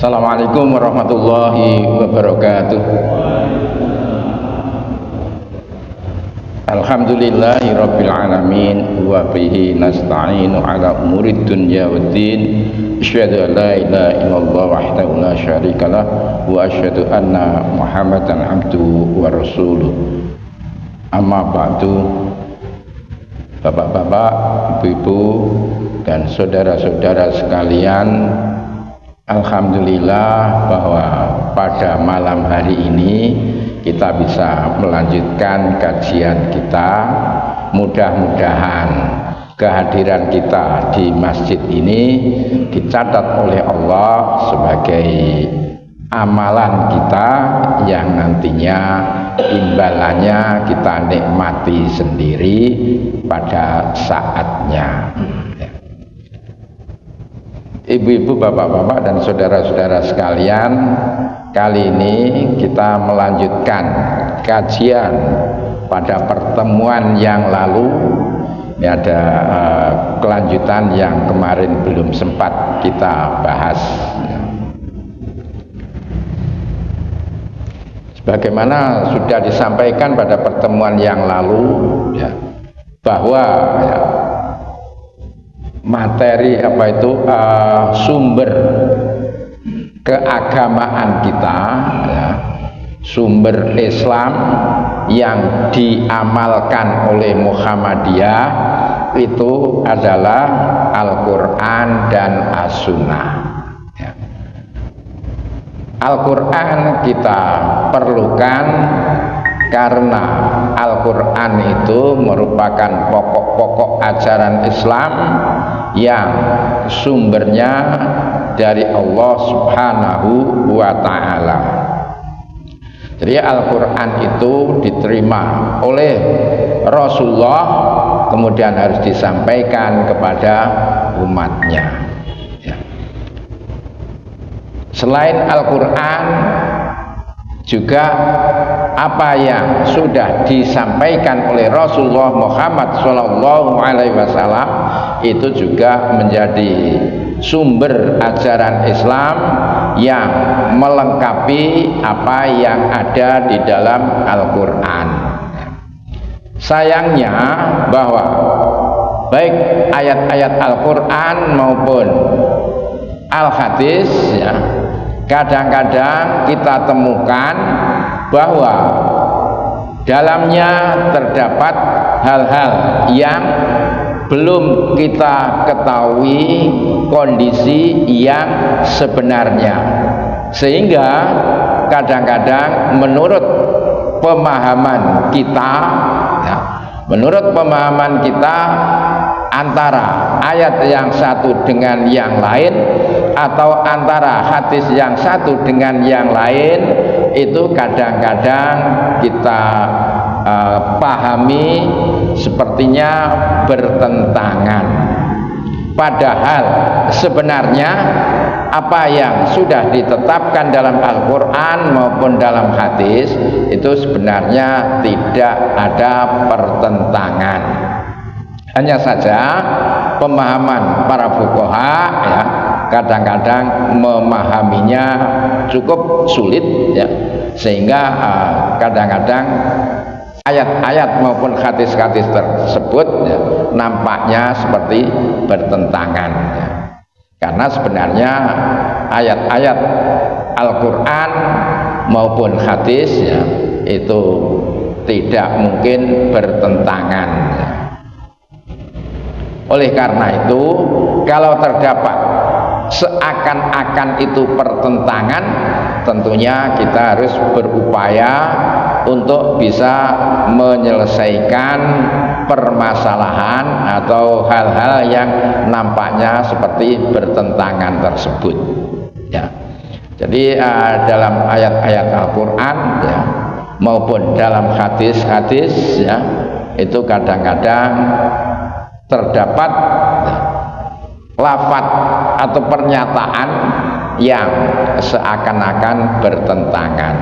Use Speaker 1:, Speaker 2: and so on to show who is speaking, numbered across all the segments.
Speaker 1: Assalamualaikum warahmatullahi wabarakatuh. Alhamdulillahi rabbil alamin wa bihi nasta'inu ala umurid dunya waddin. Asyhadu an la ilaha illallah wahdahu la syarikalah wa asyhadu anna Muhammadan abduhu wa rasuluh. Amma ba'du. Bapak-bapak, ibu-ibu dan saudara-saudara sekalian, alhamdulillah bahwa pada malam hari ini kita bisa melanjutkan kajian kita. Mudah-mudahan kehadiran kita di masjid ini dicatat oleh Allah sebagai amalan kita yang nantinya imbalannya kita nikmati sendiri pada saatnya. Ibu-ibu, bapak-bapak dan saudara-saudara sekalian, kali ini kita melanjutkan kajian pada pertemuan yang lalu. Ini ada kelanjutan yang kemarin belum sempat kita bahas. Sebagaimana sudah disampaikan pada pertemuan yang lalu, ya, bahwa ya, materi sumber keagamaan kita, ya, sumber Islam yang diamalkan oleh Muhammadiyah itu adalah Al-Quran dan As-Sunnah. Ya. Al-Quran kita perlukan karena Al-Quran itu merupakan pokok-pokok ajaran Islam yang sumbernya dari Allah Subhanahu wa Ta'ala. Jadi Al-Quran itu diterima oleh Rasulullah, kemudian harus disampaikan kepada umatnya. Ya. Selain Al-Quran, juga apa yang sudah disampaikan oleh Rasulullah Muhammad SAW itu juga menjadi sumber ajaran Islam yang melengkapi apa yang ada di dalam Al-Quran. Sayangnya bahwa baik ayat-ayat Al-Quran maupun Al-Hadis, ya, kadang-kadang kita temukan bahwa dalamnya terdapat hal-hal yang belum kita ketahui kondisi yang sebenarnya, sehingga kadang-kadang menurut pemahaman kita, ya, antara ayat yang satu dengan yang lain atau antara hadis yang satu dengan yang lain itu kadang-kadang kita pahami sepertinya bertentangan, padahal sebenarnya apa yang sudah ditetapkan dalam Al-Quran maupun dalam hadis itu sebenarnya tidak ada pertentangan. Hanya saja pemahaman para fuqaha, ya, kadang-kadang memahaminya cukup sulit, ya, sehingga kadang-kadang ayat-ayat maupun hadis-hadis tersebut, ya, nampaknya seperti bertentangan, ya. Karena sebenarnya ayat-ayat Al-Quran maupun hadis, ya, itu tidak mungkin bertentangan, ya. Oleh karena itu, kalau terdapat seakan-akan itu pertentangan, tentunya kita harus berupaya untuk bisa menyelesaikan permasalahan atau hal-hal yang nampaknya seperti bertentangan tersebut, ya. Jadi dalam ayat-ayat Al-Quran, ya, maupun dalam hadis-hadis, ya, itu kadang-kadang terdapat lafaz atau pernyataan yang seakan-akan bertentangan.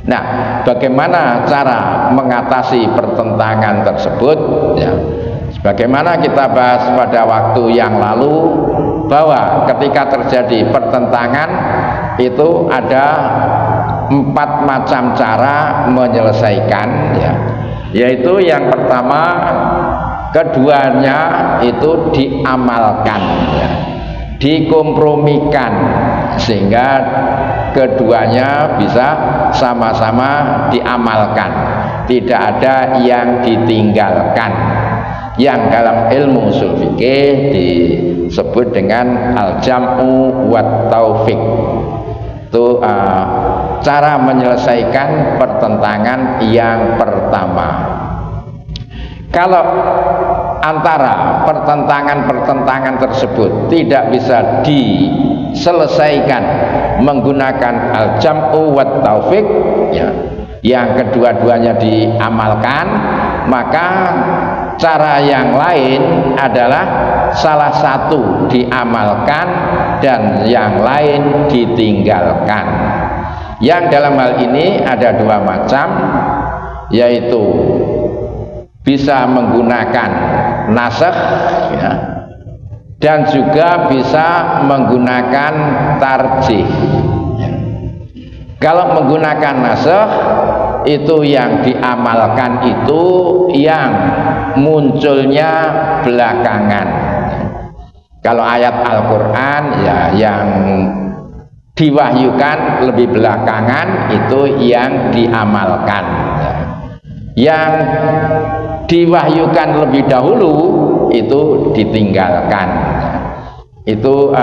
Speaker 1: Nah, bagaimana cara mengatasi pertentangan tersebut, ya, sebagaimana kita bahas pada waktu yang lalu, bahwa ketika terjadi pertentangan itu ada 4 macam cara menyelesaikan, ya. Yaitu yang pertama, keduanya itu diamalkan, ya. Dikompromikan sehingga keduanya bisa sama-sama diamalkan, tidak ada yang ditinggalkan, yang dalam ilmu ushul fikih disebut dengan al-jam'u wat taufiq. Itu cara menyelesaikan pertentangan yang pertama. Kalau antara pertentangan-pertentangan tersebut tidak bisa diselesaikan menggunakan al-jam'u wat taufiq, ya, yang kedua-duanya diamalkan, maka cara yang lain adalah salah satu diamalkan dan yang lain ditinggalkan. Yang dalam hal ini ada 2 macam, yaitu bisa menggunakan nasakh, ya, dan juga bisa menggunakan tarjih. Kalau menggunakan nasakh itu yang diamalkan itu yang munculnya belakangan. Kalau ayat Al-Quran, ya, yang diwahyukan lebih belakangan itu yang diamalkan. Yang diwahyukan lebih dahulu itu ditinggalkan. Itu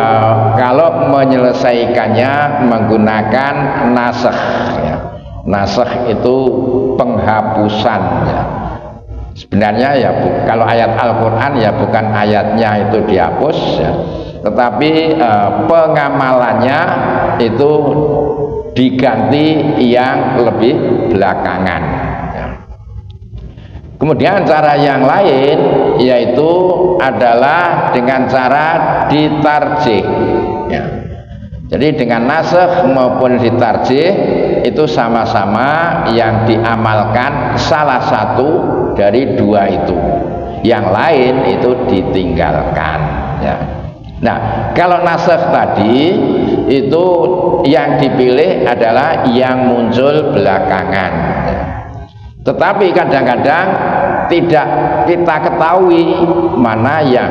Speaker 1: kalau menyelesaikannya menggunakan nasakh, ya. Nasakh itu penghapusan, ya. Sebenarnya ya kalau ayat Al-Quran ya bukan ayatnya itu dihapus, ya, tetapi pengamalannya itu diganti yang lebih belakangan, ya. Kemudian cara yang lain yaitu adalah dengan cara ditarjih, ya. Jadi dengan nasakh maupun ditarjih itu sama-sama yang diamalkan salah satu dari 2 itu, yang lain itu ditinggalkan, ya. Nah, kalau nasakh tadi itu yang dipilih adalah yang muncul belakangan, ya. Tetapi kadang-kadang tidak kita ketahui mana yang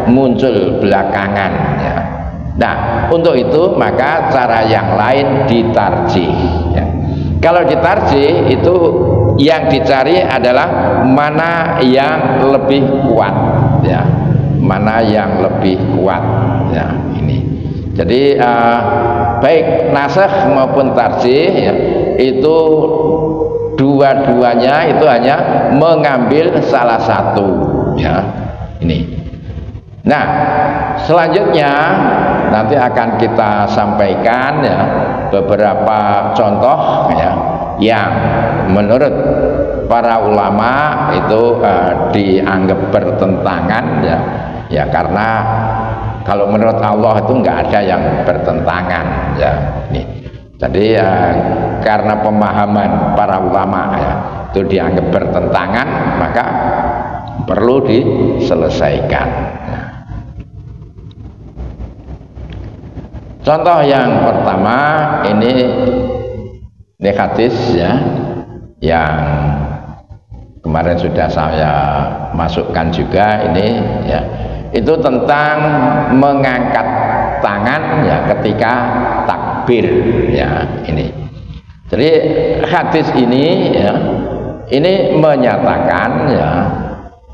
Speaker 1: muncul belakangan, ya. Nah, untuk itu maka cara yang lain ditarjih, ya. Kalau ditarjih itu yang dicari adalah mana yang lebih kuat, ya, mana yang lebih kuat, ya, ini. Jadi baik nasakh maupun tarjih, ya, itu dua-duanya itu hanya mengambil salah satu, ya, ini. Nah, selanjutnya nanti akan kita sampaikan, ya, beberapa contoh, ya, yang menurut para ulama itu dianggap bertentangan, ya, ya, karena kalau menurut Allah itu enggak ada yang bertentangan, ya, ini. Jadi karena pemahaman para ulama, ya, itu dianggap bertentangan, maka perlu diselesaikan, ya. Contoh yang pertama ini hadis, ya, yang kemarin sudah saya masukkan juga ini, ya, itu tentang mengangkat tangan, ya, ketika takbir, ya, ini. Jadi hadis ini, ya, ini menyatakan, ya,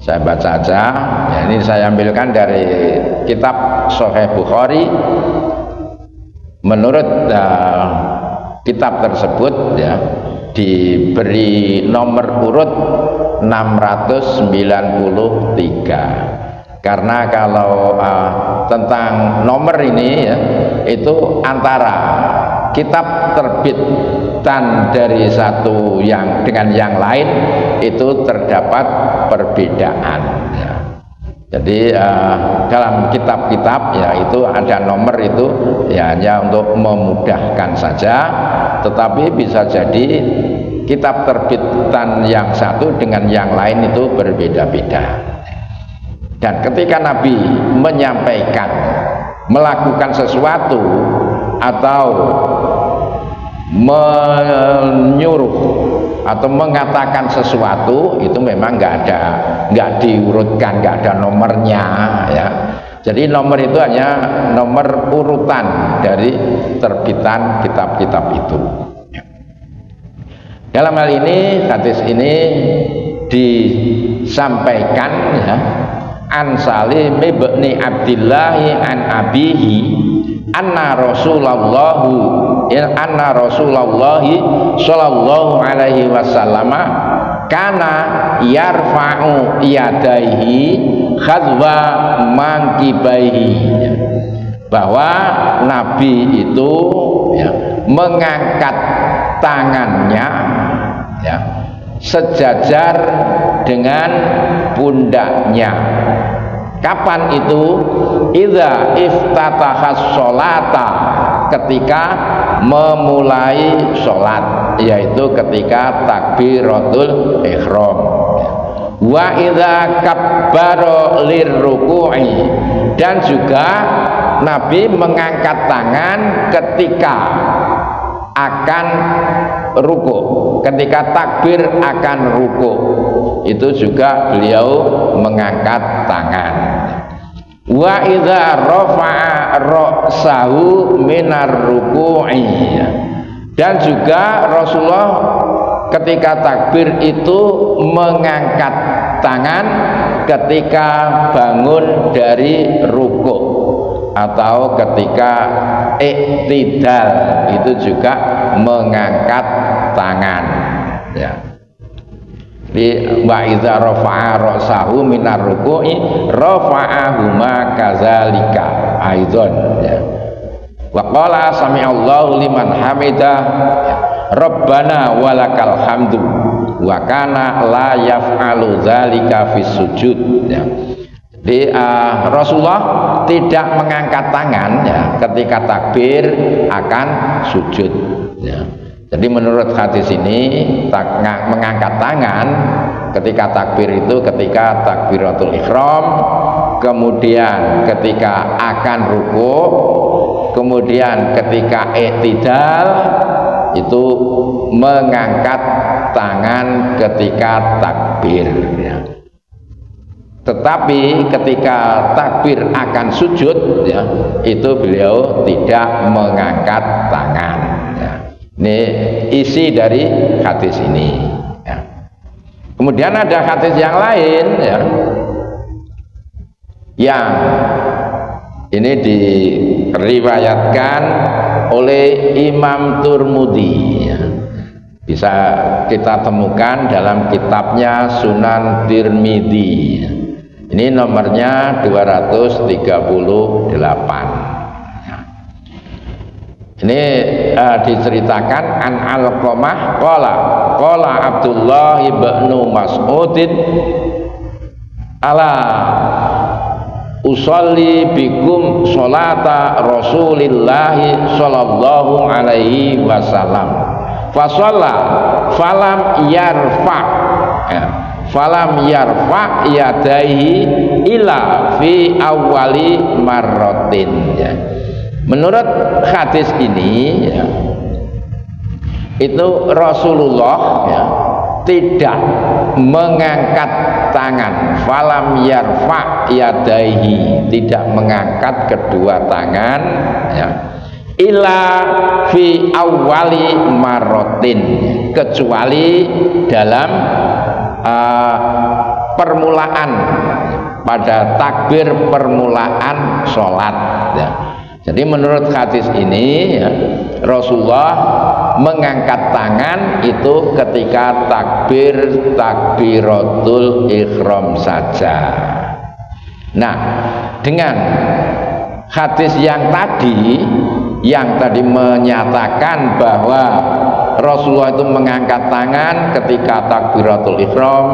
Speaker 1: saya baca aja, ya, ini saya ambilkan dari kitab Sahih Bukhari. Menurut kitab tersebut, ya, diberi nomor urut 693, karena kalau tentang nomor ini, ya, itu antara kitab terbitan dari satu yang dengan yang lain itu terdapat perbedaan, ya. Jadi dalam kitab-kitab, ya, itu ada nomor itu, ya, hanya untuk memudahkan saja, tetapi bisa jadi kitab terbitan yang satu dengan yang lain itu berbeda-beda. Dan ketika Nabi menyampaikan melakukan sesuatu atau menyuruh atau mengatakan sesuatu itu memang nggak diurutkan, nggak ada nomornya ya. Jadi nomor itu hanya nomor urutan dari terbitan kitab-kitab itu. Dalam hal ini hadis ini disampaikan ya, an Salim bin Abdillah an abihi anna Rasulullah sallallahu alaihi wasallam kana yarfa'u yadaihi khadwa mangkibaihi, bahwa Nabi itu ya, mengangkat tangannya ya, sejajar dengan pundaknya. Kapan itu? Idza iftatahas sholata, ketika memulai sholat, yaitu ketika takbiratul ihram. Wa idza kabbara lirruku'i, dan juga Nabi mengangkat tangan ketika akan ruku, ketika takbir akan ruku, itu juga beliau mengangkat tangan. Wa idza rafa'a ra'sahu minar ruku'i, dan juga Rasulullah ketika takbir itu mengangkat tangan ketika bangun dari ruku atau ketika iktidal, itu juga mengangkat tangan ya. Wa idza rafa'a ra'sahu minar ruku'i rafa'ahuma kadzalika aidzon ya. Wa qala sami'allahu liman hamidah ya. Rabbana walakal hamdu, wa kana la yaf'alu dzalika fis sujud ya. Jadi Rasulullah tidak mengangkat tangan ya, ketika takbir akan sujud ya. Jadi menurut hadis ini mengangkat tangan ketika takbir itu ketika takbiratul ihram, kemudian ketika akan ruku, kemudian ketika i'tidal, itu mengangkat tangan ketika takbir ya. Tetapi ketika takbir akan sujud ya, itu beliau tidak mengangkat tangan ya. Ini isi dari hadis ini ya. Kemudian ada hadis yang lain ya, yang ini diriwayatkan oleh Imam Tirmidzi ya. Bisa kita temukan dalam kitabnya Sunan Tirmidzi ya. Ini nomornya 238. Ini diceritakan an Alqamah qala Abdullah ibn Mas'udin ala usolli bikum sholata Rasulillahi sallallahu alaihi wasallam fasalla falam yarfa ya, falam yarfa yadaihi ila fi awali marratin ya. Menurut hadis ini ya, itu Rasulullah ya, tidak mengangkat tangan, falam yarfa yadaihi, tidak mengangkat kedua tangan ya, ila fi awali marratin, kecuali dalam permulaan, pada takbir permulaan sholat ya. Jadi menurut hadis ini ya, Rasulullah mengangkat tangan itu ketika takbiratul ihram saja. Nah, dengan hadis yang tadi menyatakan bahwa Rasulullah itu mengangkat tangan ketika takbiratul ihram,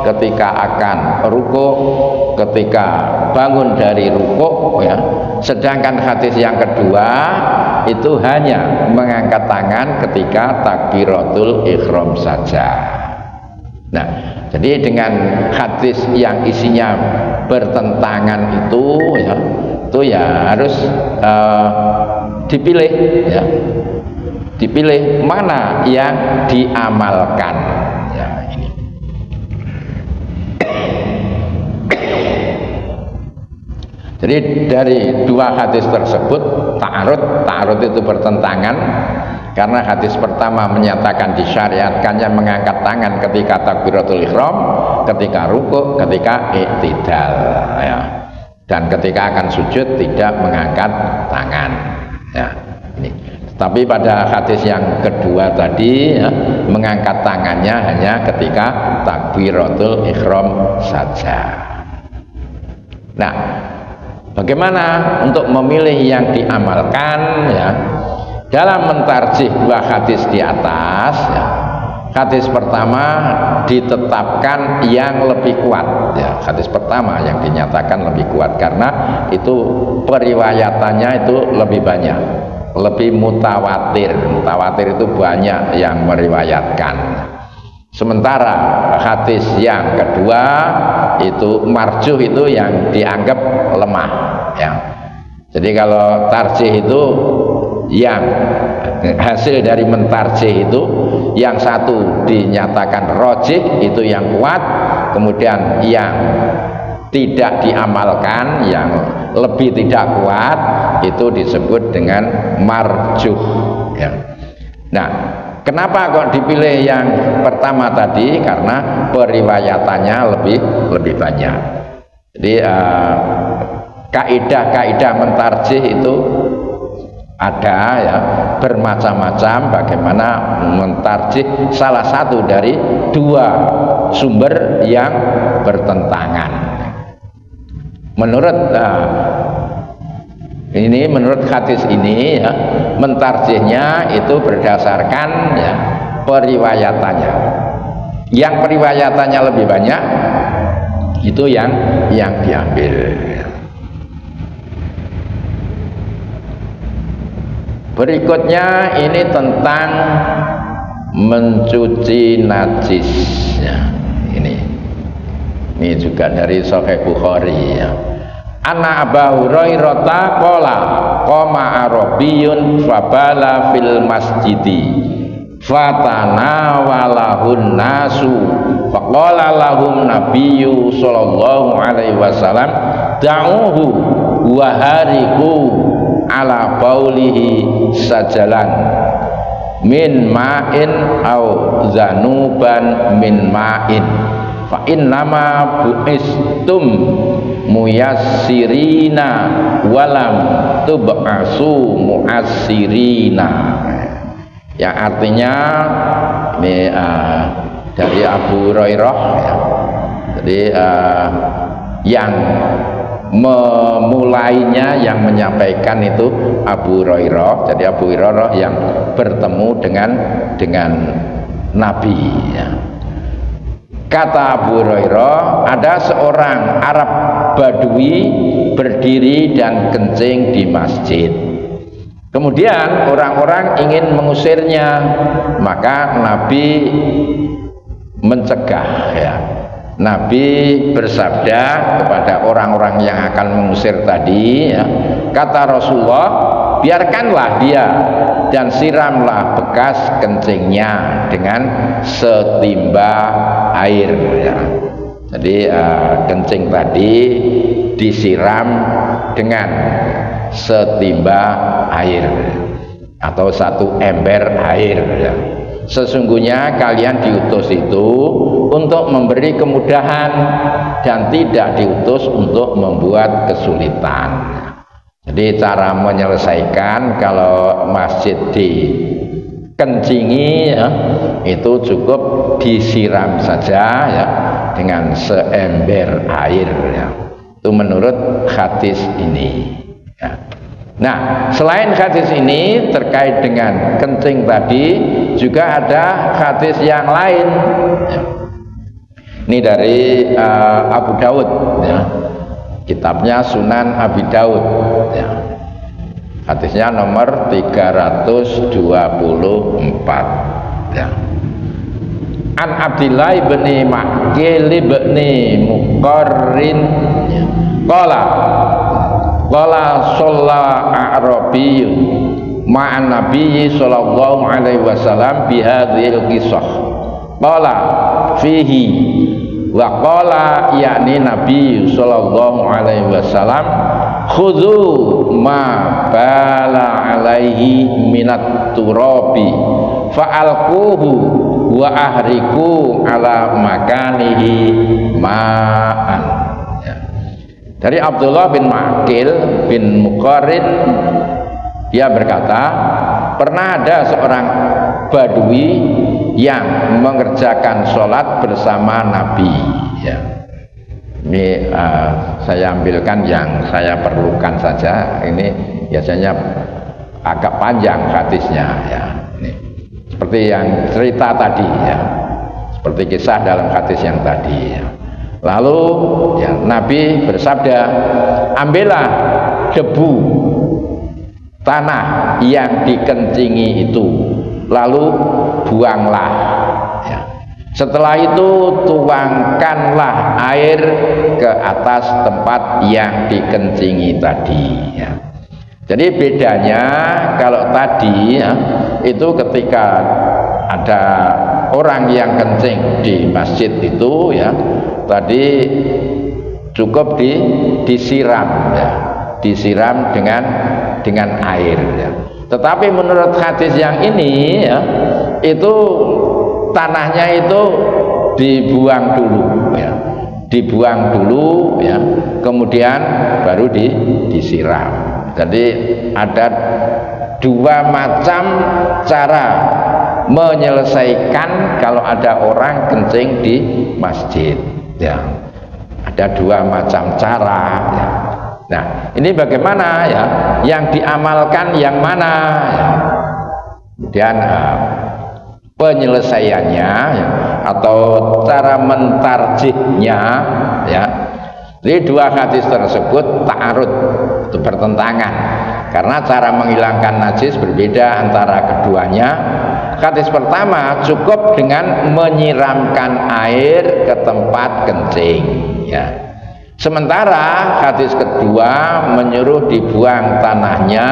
Speaker 1: ketika akan ruku, ketika bangun dari ruku ya. Sedangkan hadis yang kedua itu hanya mengangkat tangan ketika takbiratul ihram saja. Nah, jadi dengan hadis yang isinya bertentangan itu ya, itu ya harus dipilih ya, dipilih mana yang diamalkan ya. Ini jadi dari dua hadis tersebut ta'arud itu bertentangan, karena hadis pertama menyatakan disyariatkannya mengangkat tangan ketika takbiratul ihram, ketika rukuk, ketika i'tidal ya. Dan ketika akan sujud tidak mengangkat tangan ya. Ini. Tapi pada hadis yang kedua tadi ya, mengangkat tangannya hanya ketika takbiratul ihram saja. Nah, bagaimana untuk memilih yang diamalkan ya? Dalam mentarjih dua hadis di atas ya, hadis pertama ditetapkan yang lebih kuat ya. Hadis pertama yang dinyatakan lebih kuat karena itu periwayatannya itu lebih banyak, lebih mutawatir. Mutawatir itu banyak yang meriwayatkan. Sementara hadis yang kedua itu marjuh, itu yang dianggap lemah ya. Jadi kalau tarjih itu yang hasil dari mentarjih itu yang satu dinyatakan rojih itu yang kuat, kemudian yang tidak diamalkan yang lebih tidak kuat itu disebut dengan marjuh ya. Nah, kenapa kok dipilih yang pertama tadi? Karena periwayatannya lebih banyak. Jadi kaidah-kaidah mentarjih itu ada ya, bermacam-macam bagaimana mentarjih salah satu dari dua sumber yang bertentangan. Menurut hadis ini ya, mentarjihnya itu berdasarkan ya, periwayatannya. Yang periwayatannya lebih banyak itu yang diambil. Berikutnya ini tentang mencuci najis ya. Ini juga dari Sahih Bukhari ya. Anna Abu Hurairah qala qama arabiyyun fabala fil masjidi fatana walahun nasu faqala lahum nabiyyu sallallahu alaihi wasallam da'uhu wa hariku ala baulihi sajalan min ma'in au zanuban min ma'in fa innama bu'istum muyassirina walam tub'asu mu'assirina. Yang artinya ini dari Abu Hurairah ya. Jadi yang memulainya, yang menyampaikan itu Abu Hurairah. Jadi Abu Hurairah yang bertemu dengan Nabi ya. Kata Abu Hurairah, ada seorang Arab Badui berdiri dan kencing di masjid. Kemudian orang-orang ingin mengusirnya, maka Nabi mencegah ya. Nabi bersabda kepada orang-orang yang akan mengusir tadi ya, kata Rasulullah, biarkanlah dia dan siramlah bekas kencingnya dengan setimba air ya. Jadi kencing tadi disiram dengan setimba air atau satu ember air ya. Sesungguhnya kalian diutus itu untuk memberi kemudahan dan tidak diutus untuk membuat kesulitan. Jadi cara menyelesaikan kalau masjid dikencingi ya, itu cukup disiram saja ya dengan seember air ya. Itu menurut hadis ini ya. Nah, selain hadis ini terkait dengan kencing tadi juga ada hadis yang lain ya. Ini dari Abu Dawud ya. Kitabnya Sunan Abi Dawud ya. Hadisnya nomor 324 ya. An Abdillah bin Ma'qil bin Muqarrin ya. Qala qala shalla a'rabiyyun ma'an nabiyyi sallallahu alaihi wasallam bi hadhil qissah qala fihi wa qala yakni nabi sallallahu alaihi wasallam khudhu ma bala alaihi minat turabi fa'alquhu wa ahriku ala makanihi ma'an. Ya. Dari Abdullah bin Ma'qil bin Muqarrin, dia berkata, pernah ada seorang badui yang mengerjakan sholat bersama Nabi. Ya. Ini saya ambilkan yang saya perlukan saja. Ini biasanya agak panjang hadisnya. Ya. Ini seperti yang cerita tadi, ya. Seperti kisah dalam hadis yang tadi. Ya. Lalu ya, Nabi bersabda, ambillah debu tanah yang dikencingi itu, lalu buanglah. Ya. Setelah itu tuangkanlah air ke atas tempat yang dikencingi tadi. Ya. Jadi bedanya kalau tadi ya, itu ketika ada orang yang kencing di masjid itu ya, tadi cukup disiram ya, disiram dengan air ya. Tetapi menurut hadis yang ini ya, itu tanahnya itu dibuang dulu ya, dibuang dulu ya, kemudian baru disiram. Jadi ada dua macam cara menyelesaikan kalau ada orang kencing di masjid ya. Ada dua macam cara ya. Nah, ini bagaimana ya? Yang diamalkan yang mana ya? Kemudian penyelesaiannya ya, atau cara mentarjihnya ya. Jadi dua hadis tersebut ta'arud, itu bertentangan karena cara menghilangkan najis berbeda antara keduanya. Hadis pertama cukup dengan menyiramkan air ke tempat kencing ya. Sementara hadis kedua menyuruh dibuang tanahnya,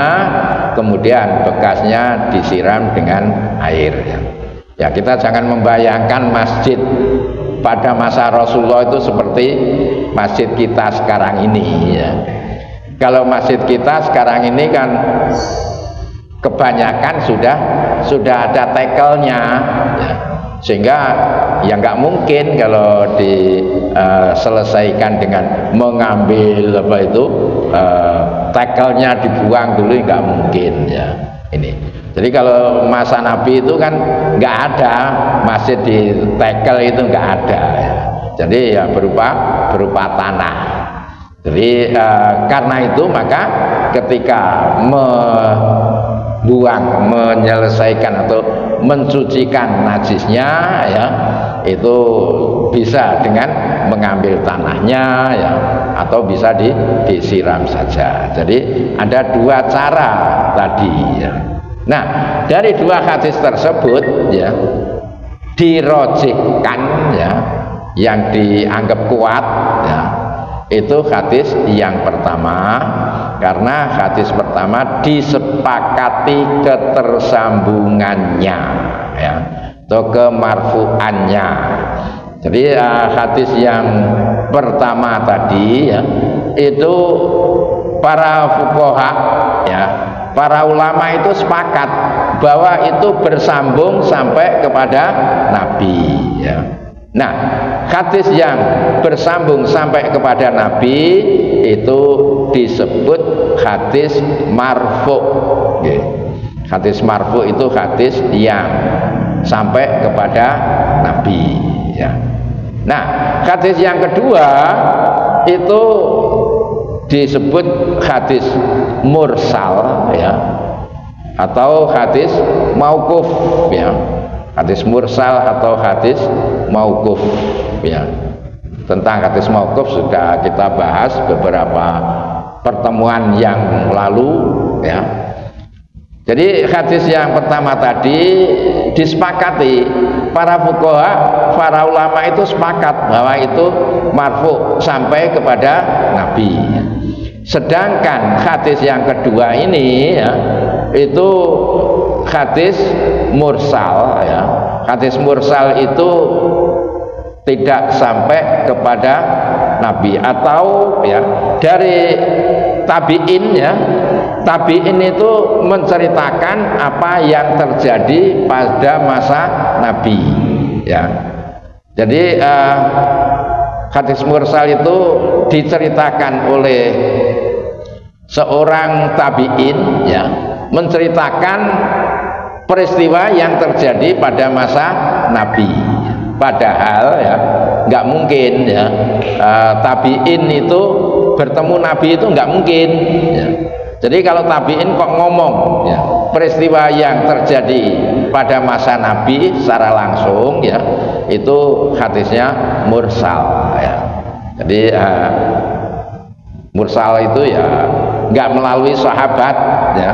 Speaker 1: kemudian bekasnya disiram dengan air ya. Ya, kita jangan membayangkan masjid pada masa Rasulullah itu seperti masjid kita sekarang ini ya. Kalau masjid kita sekarang ini kan kebanyakan sudah ada tackle-nya ya. Sehingga ya nggak mungkin kalau diselesaikan dengan mengambil apa itu tackle-nya dibuang dulu, nggak mungkin ya ini. Jadi kalau masa Nabi itu kan nggak ada masjid di tackle, itu nggak ada ya. Jadi ya berupa tanah. Jadi karena itu maka ketika menyelesaikan atau mencucikan najisnya ya, itu bisa dengan mengambil tanahnya ya, atau bisa disiram saja. Jadi ada dua cara tadi ya. Nah, dari dua hadis tersebut ya, dirojihkan ya, yang dianggap kuat ya, itu hadis yang pertama, karena hadis pertama disepakati ketersambungannya ya, atau kemarfu'annya. Jadi hadis yang pertama tadi ya, itu para fuqaha ya, para ulama itu sepakat bahwa itu bersambung sampai kepada Nabi ya. Nah, hadis yang bersambung sampai kepada Nabi itu disebut hadis marfu. Hadis marfu itu hadis yang sampai kepada Nabi ya. Nah, hadis yang kedua itu disebut hadis mursal ya, atau hadis mauquf ya. Hadis mursal atau hadis mauquf ya. Tentang hadis mauquf sudah kita bahas beberapa pertemuan yang lalu ya. Jadi hadis yang pertama tadi disepakati para fuqaha, para ulama itu sepakat bahwa itu marfu sampai kepada Nabi. Sedangkan hadis yang kedua ini ya, itu hadis mursal ya. Hadis mursal itu tidak sampai kepada Nabi, atau ya dari tabi'in ya. Tabi'in itu menceritakan apa yang terjadi pada masa Nabi ya. Jadi hadis mursal itu diceritakan oleh seorang tabi'in ya, menceritakan peristiwa yang terjadi pada masa Nabi. Padahal ya nggak mungkin ya, tabi'in itu bertemu Nabi itu nggak mungkin ya. Jadi kalau tabi'in kok ngomong ya, peristiwa yang terjadi pada masa Nabi secara langsung ya, itu hadisnya mursal ya. Jadi mursal itu ya nggak melalui sahabat ya.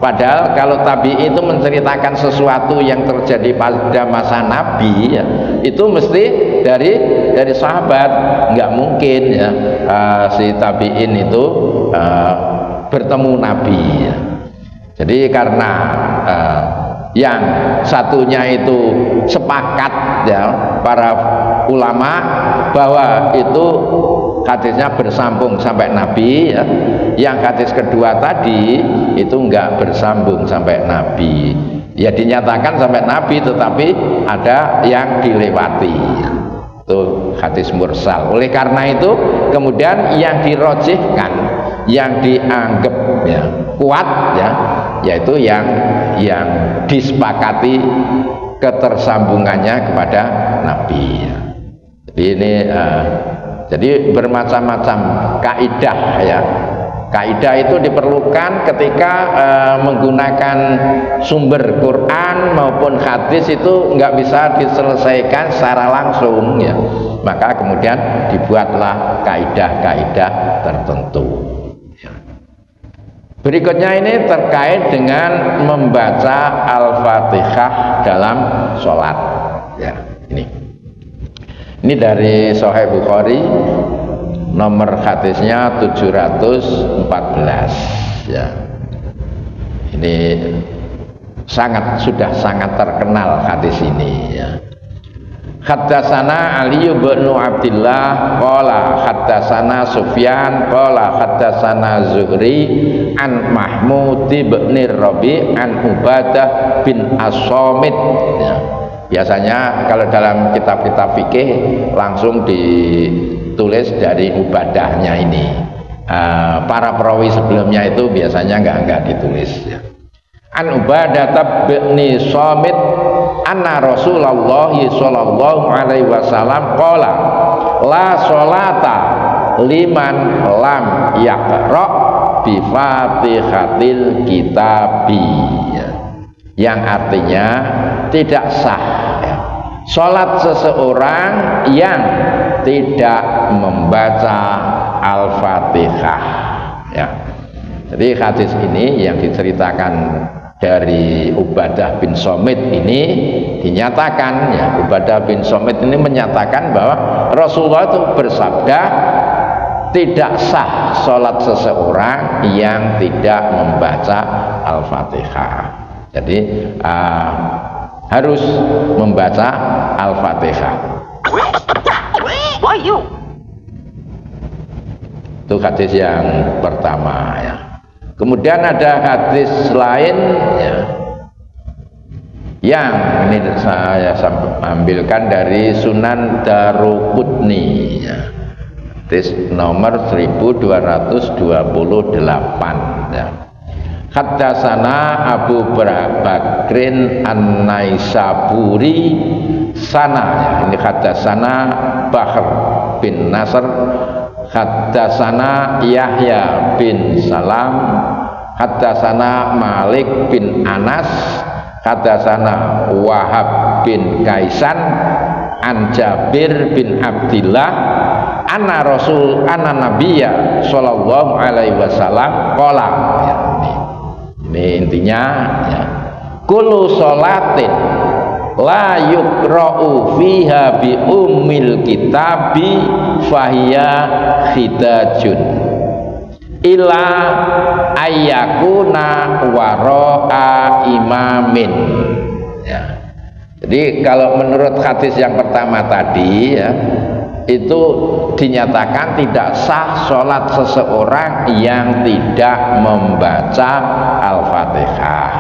Speaker 1: Padahal kalau tabi'in itu menceritakan sesuatu yang terjadi pada masa Nabi ya, itu mesti dari sahabat. Nggak mungkin ya si tabi'in itu bertemu Nabi ya. Jadi karena yang satunya itu sepakat ya, para ulama bahwa itu hadisnya bersambung sampai Nabi ya. Yang hadis kedua tadi itu enggak bersambung sampai Nabi ya, dinyatakan sampai Nabi tetapi ada yang dilewati ya. Itu hadis mursal. Oleh karena itu kemudian yang dirojihkan, yang dianggap ya kuat ya, yaitu yang disepakati ketersambungannya kepada Nabi ya. Jadi ini jadi bermacam-macam kaidah ya. Kaidah itu diperlukan ketika menggunakan sumber Quran maupun hadis, itu nggak bisa diselesaikan secara langsung ya. Maka kemudian dibuatlah kaidah-kaidah tertentu ya. Berikutnya ini terkait dengan membaca Al-Fatihah dalam sholat ya. Ini dari Sahih Bukhari, nomor hadisnya 714 ya. Ini sudah sangat terkenal hadis ini ya. Haddatsana Ali bin Abdullah qala haddatsana Sufyan qala haddatsana Zuhri an Mahmud bin Rabi an Ubadah bin As-Samit ya. Biasanya kalau dalam kitab-kitab fikih langsung ditulis dari Ubadahnya ini. Para perawi sebelumnya itu biasanya enggak ditulis ya. An Ubadah bin Samit anna Rasulullah sallallahu alaihi wasallam qala la sholata liman lam yaqra bi Fatihatil Kitabi ya. Yang artinya tidak sah ya, sholat seseorang yang tidak membaca Al-Fatihah ya. Jadi hadis ini yang diceritakan dari Ubadah bin Samit ini dinyatakan ya, Ubadah bin Samit ini menyatakan bahwa Rasulullah itu bersabda tidak sah sholat seseorang yang tidak membaca Al-Fatihah. Jadi harus membaca Al-Fatihah. Itu hadis yang pertama ya. Kemudian ada hadis lain ya, yang ini saya ambilkan dari Sunan Daruqutni ya. Hadis nomor 1228 ya. Haddatsana Abu Bakrin An-Naisaburi sana ya. Ini haddatsana Bahr bin Nasr, haddatsana Yahya bin Salam, haddatsana Malik bin Anas, haddatsana Wahab bin Kaisan an Jabir bin Abdillah anna Nabiyya sallallahu alaihi wasallam qala ya. Ini intinya ya. Kullu sholatin la yuqra'u fiha bi ummil kitabi fahiya khidajun. ila ayyakuna wara'a imamin. Ya. Jadi kalau menurut hadis yang pertama tadi ya, itu dinyatakan tidak sah sholat seseorang yang tidak membaca Al-Fatihah.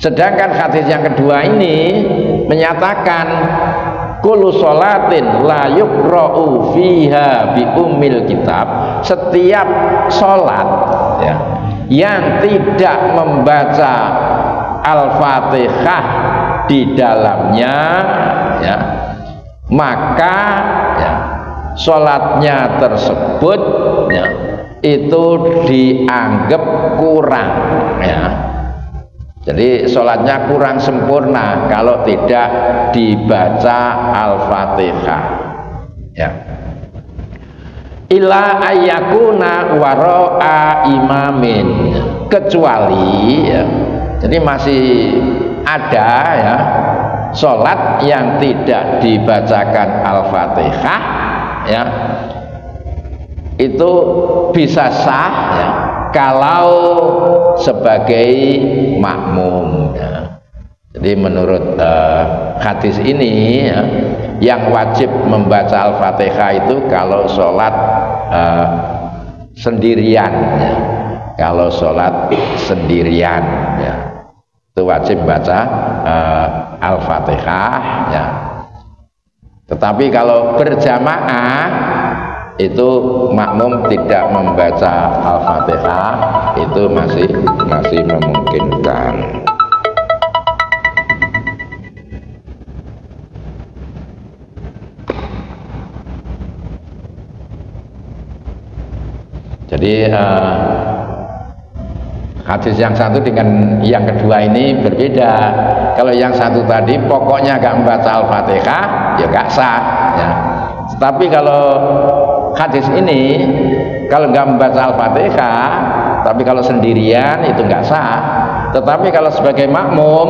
Speaker 1: Sedangkan hadis yang kedua ini menyatakan kullu sholatin la yuqra'u fiha bi ummil kitab, setiap sholat ya, yang tidak membaca Al-Fatihah di dalamnya ya, maka ya, sholatnya tersebut ya, itu dianggap kurang ya. Jadi sholatnya kurang sempurna kalau tidak dibaca Al-Fatihah ya. Ila ayyakuna wara'a imamin, kecuali ya, jadi masih ada ya sholat yang tidak dibacakan Al-Fatihah ya, itu bisa sah ya, kalau sebagai makmum ya. Jadi menurut hadis ini ya, yang wajib membaca Al-Fatihah itu kalau sholat sendirian ya. Kalau sholat sendirian ya, itu wajib baca Al-Fatihah ya. Tetapi kalau berjamaah itu makmum tidak membaca Al-Fatihah, itu masih memungkinkan. Jadi hadis yang satu dengan yang kedua ini berbeda. Kalau yang satu tadi pokoknya gak membaca Al-Fatihah ya gak sah ya. Tapi kalau hadis ini kalau nggak membaca Al-Fatihah, tapi kalau sendirian itu nggak sah. Tetapi kalau sebagai makmum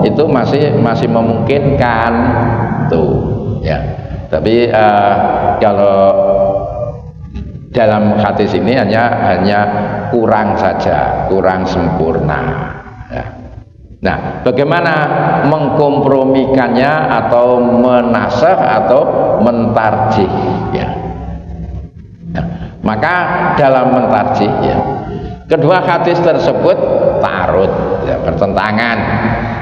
Speaker 1: itu masih memungkinkan tuh ya. Tapi kalau dalam hadis ini hanya kurang saja, kurang sempurna ya. Nah, bagaimana mengkompromikannya atau menasakh atau mentarjih ya. Nah, maka dalam mentarjih ya, kedua hadis tersebut ta'arud ya, bertentangan.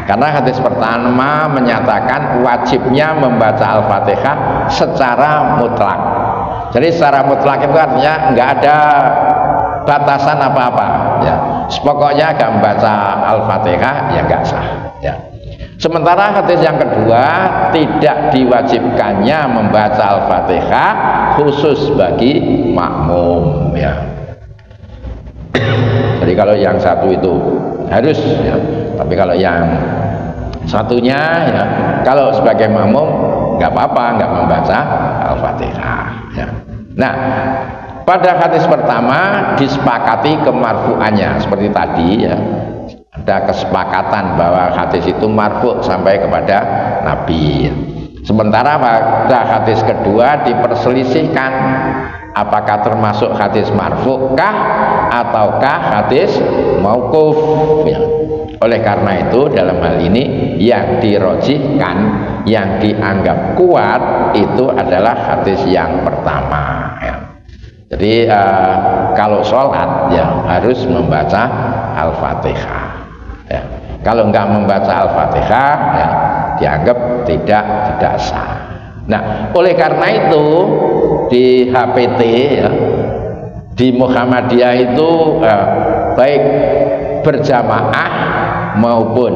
Speaker 1: Karena hadis pertama menyatakan wajibnya membaca Al-Fatihah secara mutlak. Jadi secara mutlak itu artinya nggak ada batasan apa-apa ya. Pokoknya gak membaca Al-Fatihah ya nggak sah ya. Sementara hadis yang kedua tidak diwajibkannya membaca Al-Fatihah khusus bagi makmum ya. Jadi kalau yang satu itu harus ya, tapi kalau yang satunya ya, kalau sebagai makmum nggak apa-apa nggak membaca Al-Fatihah ya. Nah, pada hadis pertama disepakati kemarfu'annya seperti tadi ya. Ada kesepakatan bahwa hadis itu marfu' sampai kepada Nabi. Sementara pada hadis kedua diperselisihkan apakah termasuk hadis marfu' kah ataukah hadis mauquf ya. Oleh karena itu dalam hal ini yang dirojihkan, yang dianggap kuat itu adalah hadis yang pertama ya. Jadi kalau sholat ya harus membaca Al-Fatihah ya. Kalau enggak membaca Al-Fatihah ya dianggap tidak sah. Nah, oleh karena itu di HPT ya, di Muhammadiyah itu baik berjamaah maupun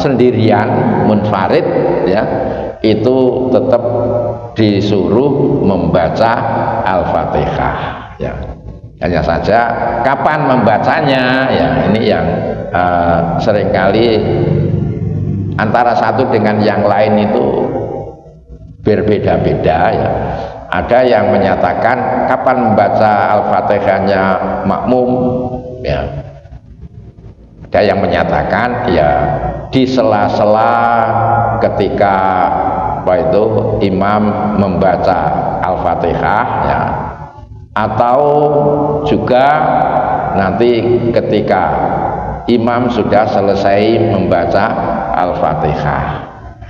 Speaker 1: sendirian munfarid ya, itu tetap disuruh membaca Al-Fatihah ya. Hanya saja kapan membacanya ya, ini yang seringkali antara satu dengan yang lain itu berbeda-beda ya. Ada yang menyatakan kapan membaca Al-Fatihahnya makmum ya. Ada yang menyatakan ya di sela-sela ketika apa itu imam membaca Al-Fatihah ya, atau juga nanti ketika imam sudah selesai membaca Al-Fatihah,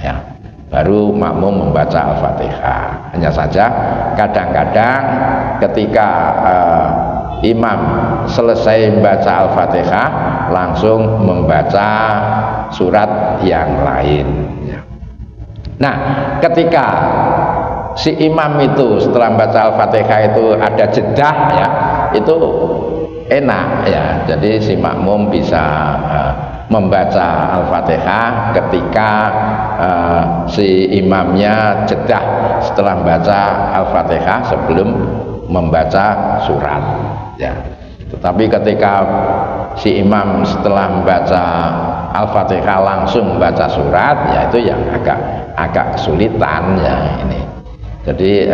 Speaker 1: ya, baru makmum membaca Al-Fatihah. Hanya saja kadang-kadang ketika imam selesai membaca Al-Fatihah langsung membaca surat yang lain, ya. Nah, ketika si imam itu setelah membaca Al-Fatihah itu ada jeda, ya, itu enak, ya. Jadi si makmum bisa membaca Al-Fatihah ketika si imamnya jeda setelah membaca Al-Fatihah sebelum membaca surat, ya. Tetapi ketika si imam setelah membaca Al-Fatihah langsung membaca surat, ya itu yang agak kesulitan, ya ini. Jadi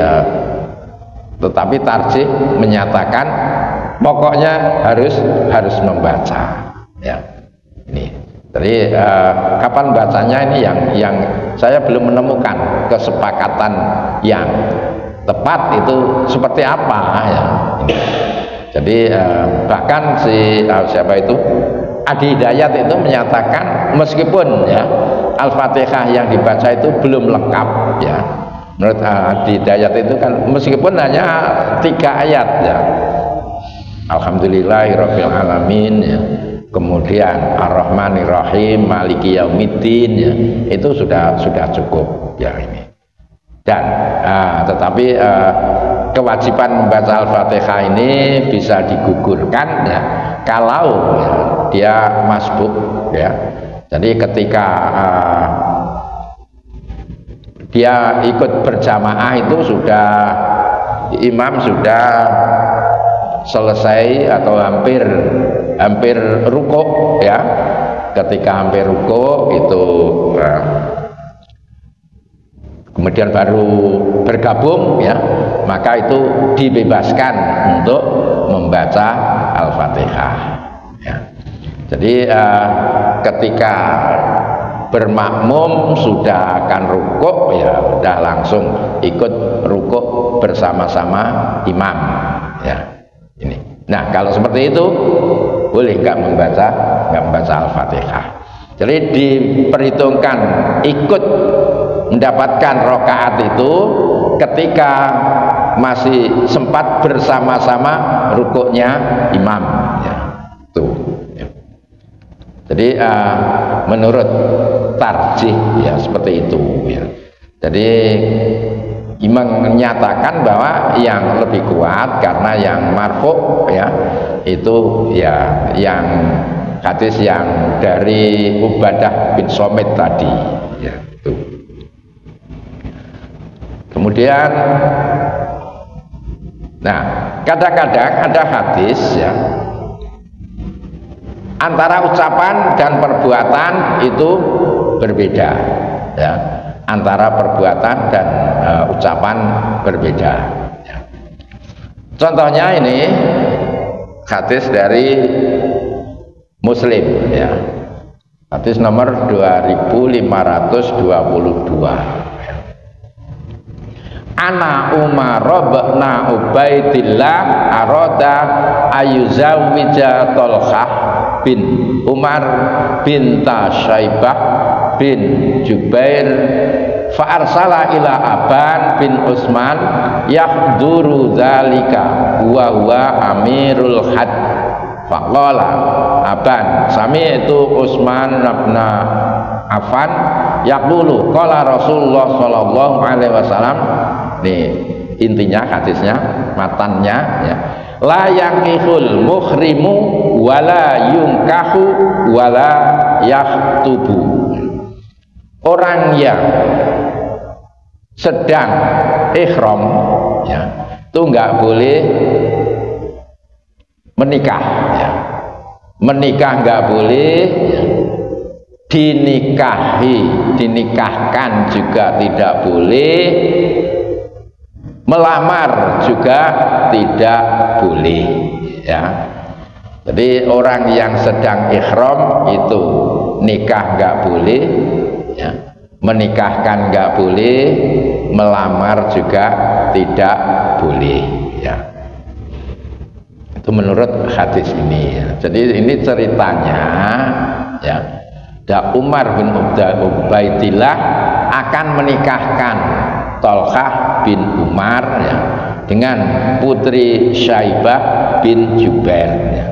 Speaker 1: tetapi tarjih menyatakan pokoknya harus membaca, ya. Ini. Jadi kapan bacanya ini yang saya belum menemukan kesepakatan yang tepat itu seperti apa, ya. Ini. Jadi bahkan si siapa itu Adi Hidayat itu menyatakan meskipun, ya, Al-Fatihah yang dibaca itu belum lengkap, ya. Menurut Adi Hidayat itu kan meskipun hanya 3 ayat, ya, Alhamdulillahirabbil alamin, ya, kemudian Ar-Rahmanir-Rahim Maliki Yaumiddin, ya, itu sudah cukup, ya ini. Dan tetapi kewajiban membaca Al-Fatihah ini bisa digugurkan, ya, kalau, ya, dia masbuk, ya. Jadi ketika dia ikut berjamaah itu sudah imam sudah selesai atau hampir rukuk, ya. Ketika hampir rukuk itu kemudian baru bergabung, ya, maka itu dibebaskan untuk membaca Al-Fatihah, ya. Jadi ketika bermakmum sudah akan rukuk, ya udah langsung ikut rukuk bersama-sama imam, ya ini. Nah, kalau seperti itu boleh nggak membaca Al-Fatihah. Jadi diperhitungkan ikut mendapatkan rakaat itu ketika masih sempat bersama-sama rukuknya imam, ya. Tuh, ya. Jadi menurut tarjih, ya, seperti itu, ya. Jadi menyatakan bahwa yang lebih kuat karena yang marfu', ya, itu, ya, yang hadis yang dari Ubadah bin Somit tadi, ya, itu. Kemudian, nah, kadang-kadang ada hadis, ya, antara ucapan dan perbuatan itu berbeda, ya, antara perbuatan dan ucapan berbeda, ya. Contohnya ini hadis dari Muslim, ya, hadis nomor 2522. Ana Umar bin Ubaidillah arada ayuzawija Tolhah bin Umar binta Syaibah bin Jubair fa'arsala ila Aban bin Utsman yahduru dzalika wa huwa amirul had faqala Aban sami'tu Utsman bin Affan yaqulu qala Rasulullah sallallahu alaihi wasallam. Nih intinya hadisnya, matannya, ya, la yaqihul muhrimu wala yunkahu wala yaktubu. Orang yang sedang ihram, ya, itu nggak boleh menikah, ya. Menikah nggak boleh, ya. Dinikahkan juga tidak boleh, melamar juga tidak boleh, ya. Jadi orang yang sedang ihram itu nikah nggak boleh, ya. Menikahkan nggak boleh, melamar juga tidak boleh, ya. Itu menurut hadis ini ya. Jadi ini ceritanya ya, Umar bin Ubaidillah akan menikahkan Tolhah bin Umar ya, dengan putri Syaibah bin Jubair ya.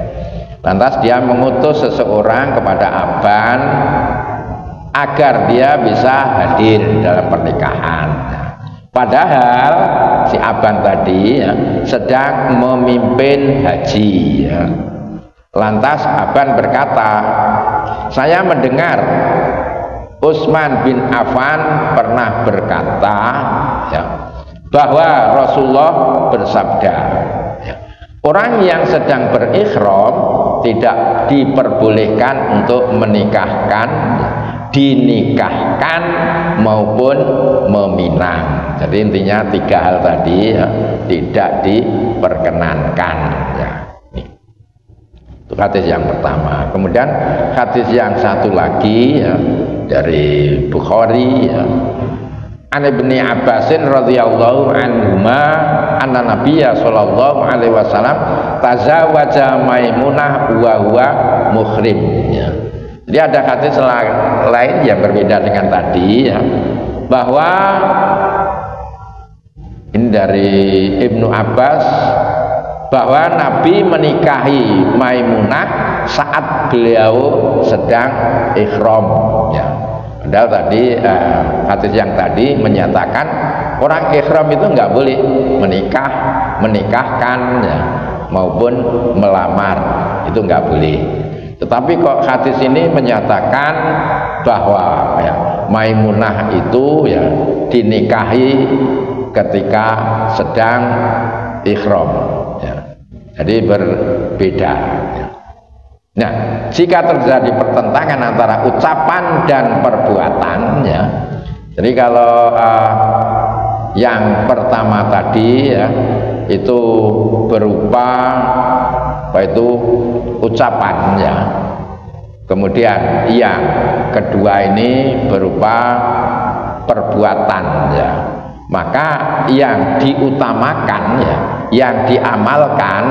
Speaker 1: Lantas dia mengutus seseorang kepada Aban agar dia bisa hadir dalam pernikahan ya. Padahal si Aban tadi ya, sedang memimpin haji ya. Lantas Aban berkata, saya mendengar Utsman bin Affan pernah berkata ya, bahwa Rasulullah bersabda ya, orang yang sedang berikhram tidak diperbolehkan untuk menikahkan, dinikahkan maupun meminang. Jadi intinya 3 hal tadi ya, tidak diperkenankan ya. Itu hadis yang pertama. Kemudian hadis yang satu lagi ya, dari Bukhari ya, An Ibni Abbasin radhiyallahu anhuma anna Nabiyya sallallahu alaihi wasallam tazawaja Maimunah wa huwa muhrim ya. Jadi ada hadis lain yang berbeda dengan tadi ya, bahwa ini dari Ibnu Abbas bahwa Nabi menikahi Maimunah saat beliau sedang ihram ya. Padahal tadi hadis yang tadi menyatakan orang ihram itu nggak boleh menikahkan ya, maupun melamar, itu nggak boleh. Tetapi kok hadis ini menyatakan bahwa ya, Maimunah itu ya dinikahi ketika sedang ihram ya. Jadi berbeda ya. Nah, jika terjadi pertentangan antara ucapan dan perbuatan ya, jadi kalau yang pertama tadi ya, itu berupa apa itu ucapan ya, kemudian yang kedua ini berupa perbuatan ya, maka yang diutamakan ya, yang diamalkan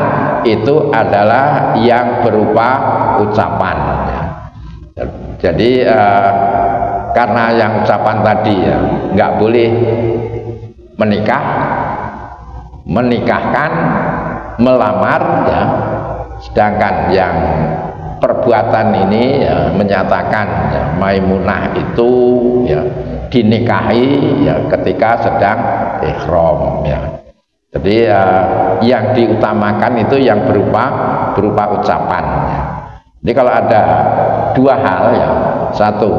Speaker 1: itu adalah yang berupa ucapan ya. Jadi karena yang ucapan tadi ya nggak boleh menikahkan, melamar ya, sedangkan yang perbuatan ini ya, menyatakan ya, Maimunah itu ya dinikahi ya ketika sedang ihram ya. Jadi yang diutamakan itu yang berupa ucapan ya. Jadi kalau ada 2 hal ya, satu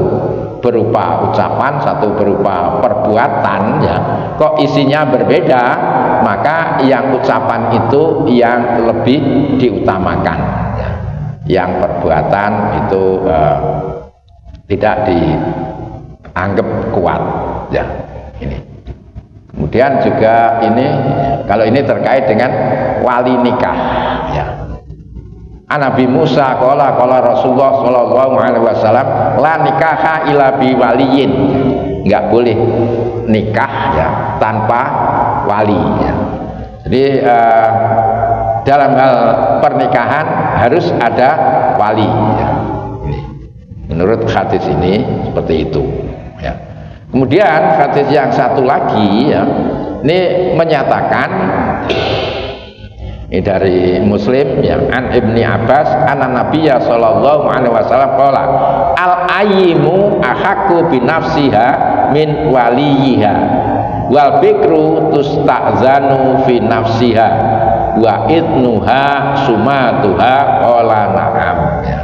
Speaker 1: berupa ucapan, satu berupa perbuatan ya, kok isinya berbeda, maka yang ucapan itu yang lebih diutamakan ya. Yang perbuatan itu tidak dianggap kuat ya. Ini kemudian juga ini, kalau ini terkait dengan wali nikah ya. Nabi Musa qala Rasulullah sallallahu alaihi wasallam la nikaha illa bi waliyin, enggak boleh nikah ya tanpa wali ya. Jadi dalam hal pernikahan harus ada wali ya. Ini menurut hadis ini seperti itu ya. Kemudian hadis yang satu lagi ya, ini menyatakan, ini dari Muslim ya, An Ibni Abbas anna Nabiyya sallallahu alaihi wasallam qala al ayyimu ahaqqu bi nafsiha min waliyiha wal bikru tusta'zanu fi nafsiha wa idnuha sumatuha qala na'am ya.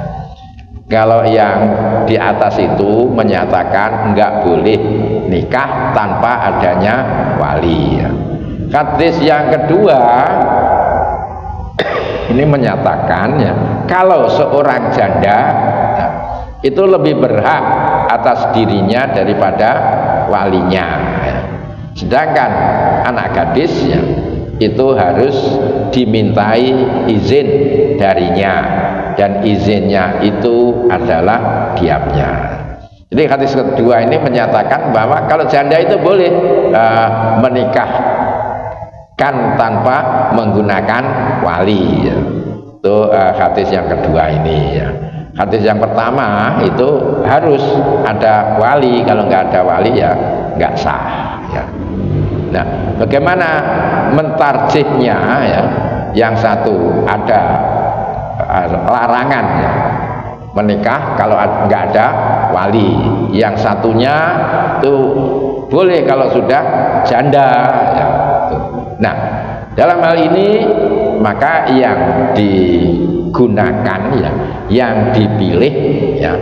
Speaker 1: Kalau yang di atas itu menyatakan enggak boleh nikah tanpa adanya wali ya. Hadis yang kedua ini menyatakan ya, kalau seorang janda ya, itu lebih berhak atas dirinya daripada walinya ya. Sedangkan anak gadis ya, itu harus dimintai izin darinya, dan izinnya itu adalah diamnya. Jadi hadis kedua ini menyatakan bahwa kalau janda itu boleh menikahkan tanpa menggunakan wali ya. Itu hadis yang kedua ini ya. Hadis yang pertama itu harus ada wali, kalau nggak ada wali ya nggak sah ya. Nah, bagaimana mentarjihnya ya? Yang satu ada larangan ya, menikah kalau nggak ada wali. Yang satunya itu boleh kalau sudah janda ya. Nah, dalam hal ini maka yang digunakan ya, yang dipilih ya,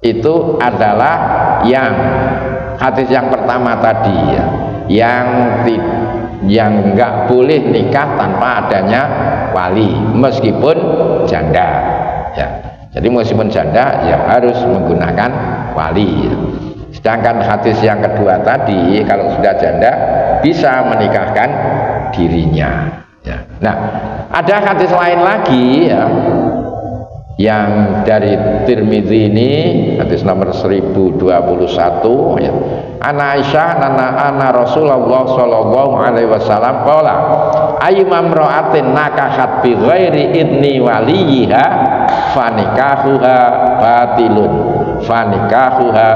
Speaker 1: itu adalah yang hadis yang pertama tadi ya, yang nggak boleh nikah tanpa adanya wali meskipun janda ya. Jadi meskipun janda ya harus menggunakan wali ya. Sedangkan hadis yang kedua tadi kalau sudah janda bisa menikahkan dirinya ya. Nah, ada hadis lain lagi ya, yang dari Tirmidzi ini, hadis nomor 1021 ya. Ana Aisyah ana Rasulullah sallallahu alaihi wasallam qala ayyuma imra'atin nakahat bi ghairi idni waliha fanikahuha batilun fanikahuha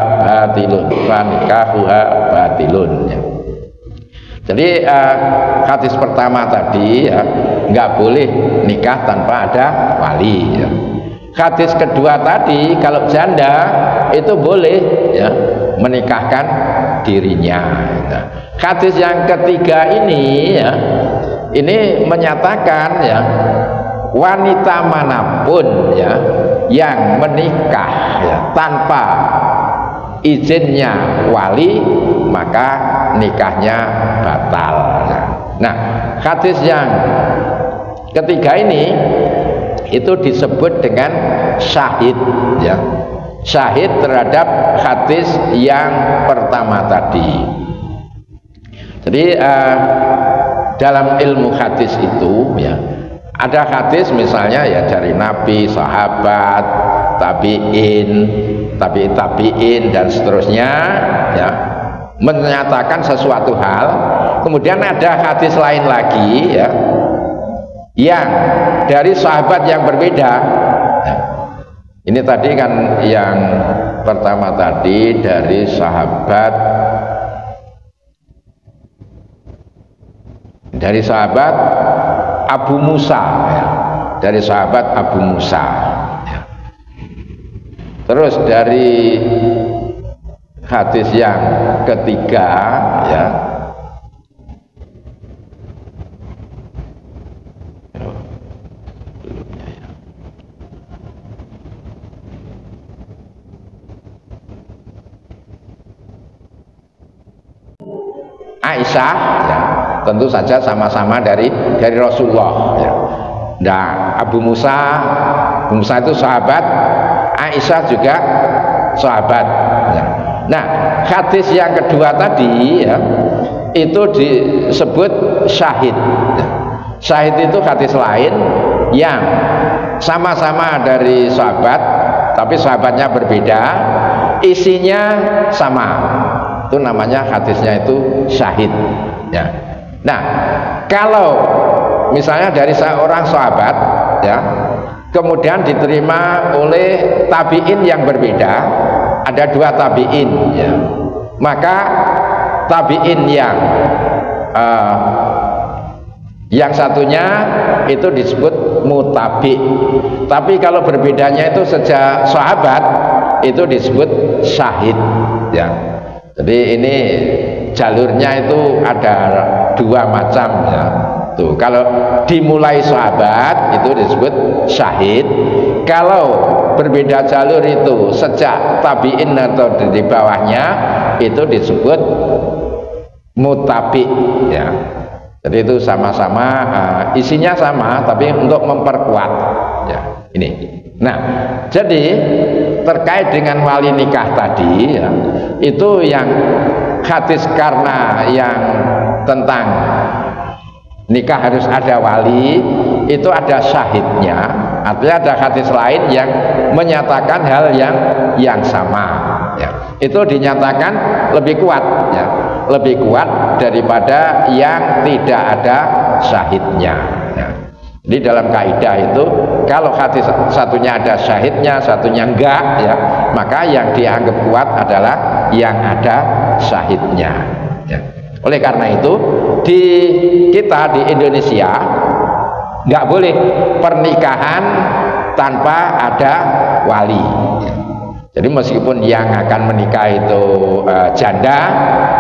Speaker 1: batilun ya. Jadi hadis pertama tadi ya, nggak boleh nikah tanpa ada wali ya. Hadis kedua tadi kalau janda itu boleh ya menikahkan dirinya. Nah, hadis yang ketiga ini ya, ini menyatakan ya wanita manapun ya yang menikah ya tanpa izinnya wali maka nikahnya batal. Nah, hadis yang ketiga ini itu disebut dengan syahid ya, syahid terhadap hadis yang pertama tadi. Jadi dalam ilmu hadis itu ya ada hadis misalnya ya dari Nabi, sahabat, tabi'in dan seterusnya ya, menyatakan sesuatu hal. Kemudian ada hadis lain lagi ya, yang dari sahabat yang berbeda. Nah, ini tadi kan yang pertama tadi dari sahabat Abu Musa ya, dari sahabat Abu Musa ya. Terus dari hadis yang ketiga ya, Aisyah ya, tentu saja sama-sama dari Rasulullah ya. Nah, Abu Musa itu sahabat, Aisyah juga sahabat ya. Nah, hadis yang kedua tadi ya, itu disebut syahid ya. Syahid itu hadis lain yang sama-sama dari sahabat tapi sahabatnya berbeda, isinya sama, itu namanya hadisnya itu syahid ya. Nah, kalau misalnya dari seorang sahabat ya, kemudian diterima oleh tabi'in yang berbeda, ada dua tabi'in ya, maka tabi'in yang satunya itu disebut mutabi, tapi kalau berbedanya itu sejak sahabat itu disebut syahid ya. Jadi ini jalurnya itu ada dua macam ya. Tuh, kalau dimulai sahabat itu disebut syahid. Kalau berbeda jalur itu sejak tabi'in atau di bawahnya itu disebut mutabi ya. Jadi itu sama-sama isinya sama tapi untuk memperkuat ya ini. Nah, jadi terkait dengan wali nikah tadi ya, itu yang hadis karena yang tentang nikah harus ada wali itu ada syahidnya, artinya ada hadis lain yang menyatakan hal yang sama ya. Itu dinyatakan lebih kuat ya, lebih kuat daripada yang tidak ada syahidnya ya. Jadi dalam kaidah itu kalau hadis satunya ada syahidnya, satunya enggak ya, maka yang dianggap kuat adalah yang ada syahidnya ya. Oleh karena itu kita di Indonesia nggak boleh pernikahan tanpa ada wali ya. Jadi meskipun yang akan menikah itu janda,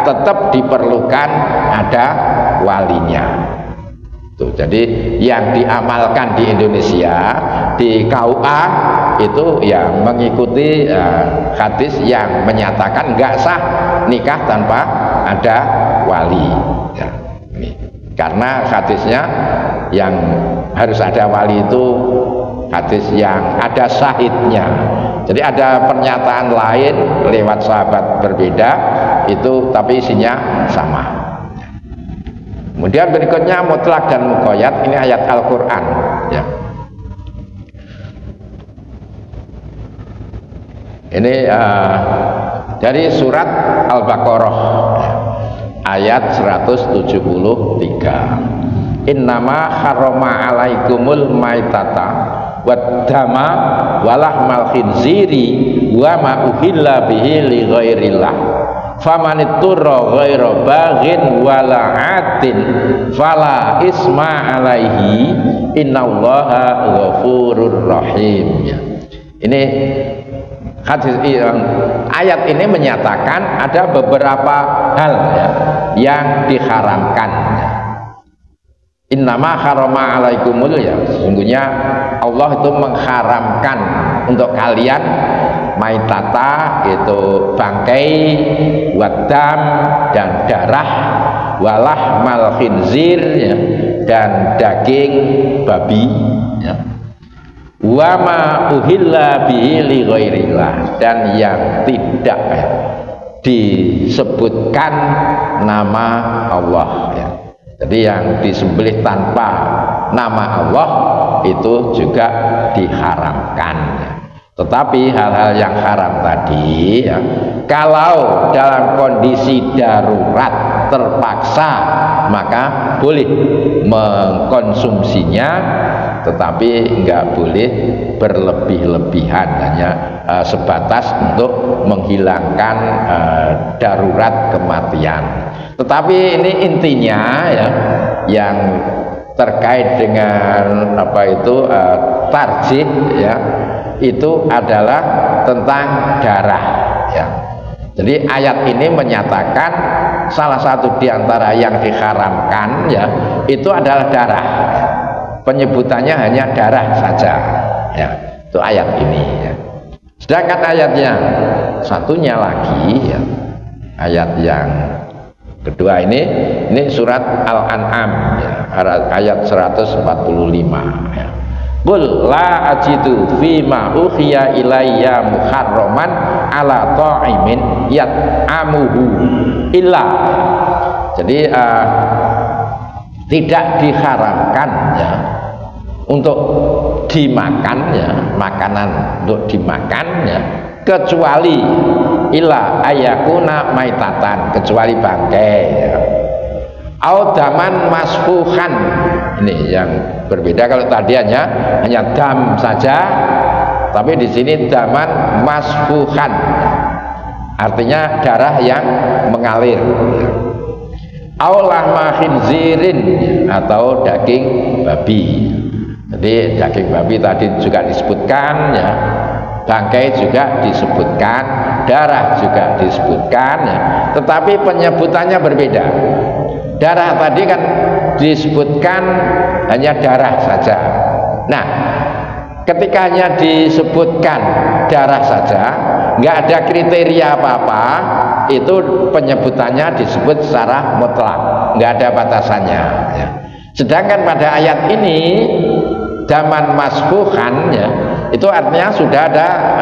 Speaker 1: tetap diperlukan ada walinya. Tuh, jadi yang diamalkan di Indonesia di KUA itu ya mengikuti hadis yang menyatakan nggak sah nikah tanpa ada wali ya. Karena hadisnya yang harus ada wali itu hadis yang ada syahidnya. Jadi ada pernyataan lain lewat sahabat berbeda itu tapi isinya sama. Kemudian berikutnya mutlak dan muqayyad, ini ayat Al-Quran ya. Ini dari surat Al-Baqarah ayat 173. Innama harrama alaikumul maitata waddama walahmal khinziri wa ma uhilla bihi li ghairillah famanitturra ghaira baghin wala atin fala isma alaihi innallaha ghafurur rahim ya. Ini hadis ayat ini menyatakan ada beberapa hal ya, yang diharamkan ya. Innama harama alaikumul ya, sesungguhnya Allah itu mengharamkan untuk kalian maitata itu bangkai, wadam dan darah, walah mal khinzir ya, dan daging babi ya. Wa ma uhilla bihi li ghairillah, dan yang tidak disebutkan nama Allah ya. Jadi yang disembelih tanpa nama Allah itu juga diharamkan ya. Tetapi hal-hal yang haram tadi ya, kalau dalam kondisi darurat terpaksa maka boleh mengkonsumsinya, tetapi enggak boleh berlebih-lebihan, hanya sebatas untuk menghilangkan darurat kematian. Tetapi ini intinya ya, yang terkait dengan apa itu tarjih ya, itu adalah tentang darah ya. Jadi ayat ini menyatakan salah satu diantara yang diharamkan ya, itu adalah darah. Penyebutannya hanya darah saja ya, itu ayat ini ya. Sedangkan ayatnya satunya lagi ya, ayat yang kedua ini surat Al-An'am ya, ayat 145 ya. Qul la ajidu fima uhiya ilayya muharraman ala ta'imin yat'amuhu illa. Jadi tidak diharamkan ya untuk dimakan ya, makanan untuk dimakan ya, kecuali ila ayakuna maitatan, kecuali bangkai ya. Audaman masfuhan, ini yang berbeda. Kalau tadi hanya dam saja, tapi di sini daman masfuhan, artinya darah yang mengalir. Aulahma khinzirin, atau daging babi. Jadi daging babi tadi juga disebutkan ya, bangkai juga disebutkan, darah juga disebutkan ya, tetapi penyebutannya berbeda. Darah tadi kan disebutkan hanya darah saja. Nah, ketika hanya disebutkan darah saja, nggak ada kriteria apa-apa, itu penyebutannya disebut secara mutlak, nggak ada batasannya ya. Sedangkan pada ayat ini daman masfuhan ya, itu artinya sudah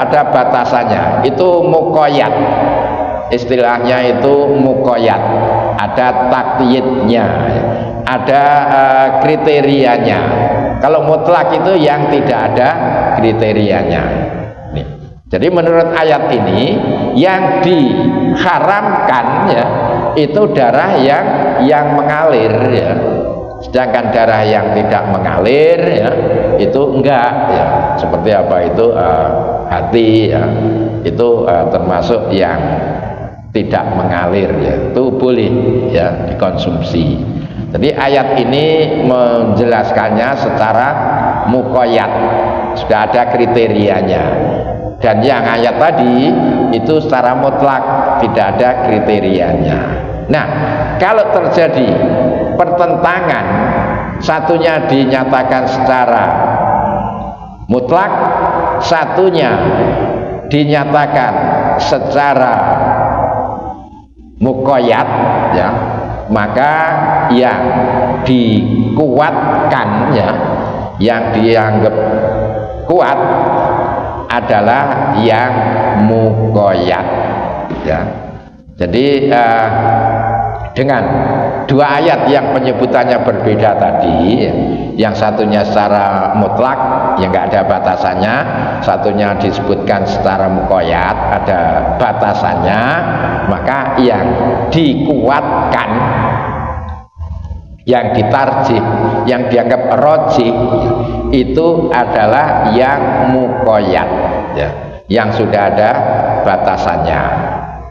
Speaker 1: ada batasannya, itu muqayyad, istilahnya itu muqayyad, ada takyidnya, ada kriterianya. Kalau mutlak itu yang tidak ada kriterianya. Nih. Jadi menurut ayat ini yang diharamkan ya, itu darah yang mengalir ya, Sedangkan darah yang tidak mengalir ya, itu enggak ya. Seperti apa itu hati ya, itu termasuk yang tidak mengalir ya, itu boleh ya dikonsumsi. Jadi ayat ini menjelaskannya secara muqayyad, sudah ada kriterianya. Dan yang ayat tadi itu secara mutlak, tidak ada kriterianya. Nah, kalau terjadi pertentangan, satunya dinyatakan secara mutlak, satunya dinyatakan secara muqayyad ya, maka yang dikuatkan ya, yang dianggap kuat adalah yang muqayyad ya. Jadi dengan dua ayat yang penyebutannya berbeda tadi, yang satunya secara mutlak yang nggak ada batasannya, satunya disebutkan secara muqayyad ada batasannya, maka yang dikuatkan, yang ditarjih, yang dianggap rojih itu adalah yang muqayyad ya, yang sudah ada batasannya.